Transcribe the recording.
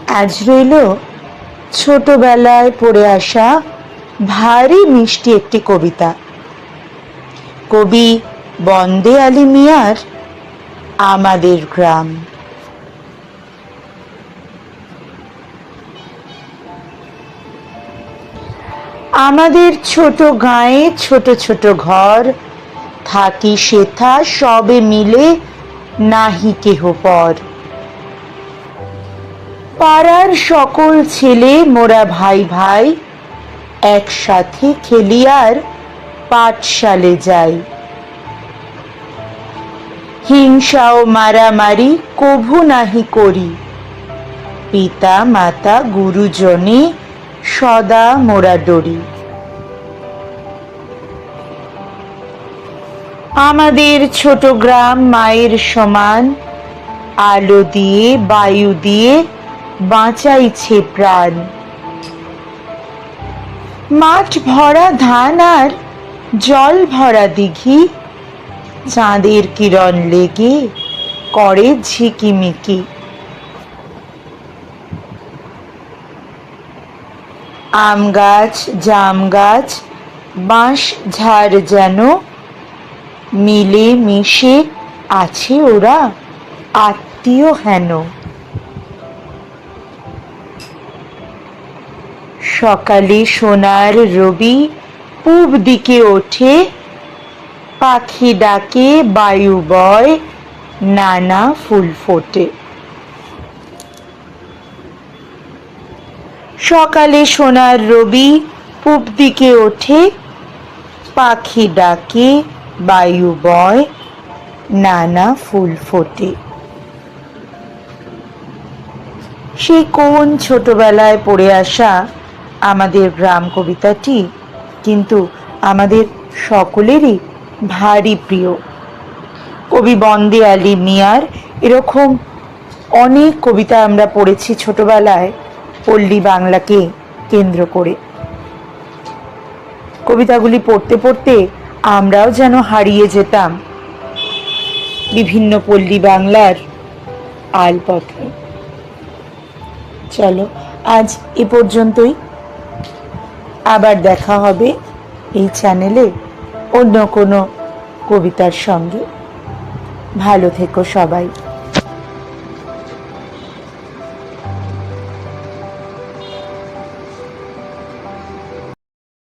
আজ রইল ছোটবেলায় পড়ে আসা ভারী মিষ্টি একটি কবিতা, কবি বন্দে আলী মিয়ার আমাদের গ্রাম। আমাদের ছোট গাঁয়ে ছোট ছোট ঘর, থাকি সেথা সবে মিলে নাহি কেহ পর। পাড়ার সকল ছেলে মোরা ভাই ভাই, একসাথে খেলি আর পাঠশালে যাই। হিংসা ও মারামারি কভু নাহি করি, পিতা মাতা গুরুজনে সদা মোরা ডরি। আমাদের ছোট গ্রাম মায়ের সমান, আলো দিয়ে বায়ু দিয়ে বাঁচাইছে প্রাণ। মাঠ ভরা ধান আর জল ভরা দিঘি, চাঁদের কিরণ লেগে করে ঝিকিমিকি। আম গাছ জাম গাছ বাঁশ ঝাড় যেন মিলে মিশে আছে ওরা আত্মীয় হেন। সকালে সোনার রবি পূব দিকে ওঠে, পাখি ডাকে বায়ু বয় নানা ফুল ফোটে। সকালে সোনার রবি পূব দিকে ওঠে, পাখি ডাকে বায়ু বয় নানা ফুল ফোটে। সেই কোন ছোটবেলায় পড়ে আসা আমাদের গ্রাম কবিতাটি কিন্তু আমাদের সকলেরই ভারী প্রিয়। কবি বন্দে আলী মিয়ার এরকম অনেক কবিতা আমরা পড়েছি ছোটবেলায় পল্লী বাংলাকে কেন্দ্র করে। কবিতাগুলি পড়তে পড়তে আমরাও যেন হারিয়ে যেতাম বিভিন্ন পল্লী বাংলার আলপথে। চলো আজ এ পর্যন্তই, আবার দেখা হবে এই চ্যানেলে অন্য কোনো কবিতার সঙ্গে। ভালো থেকো সবাই।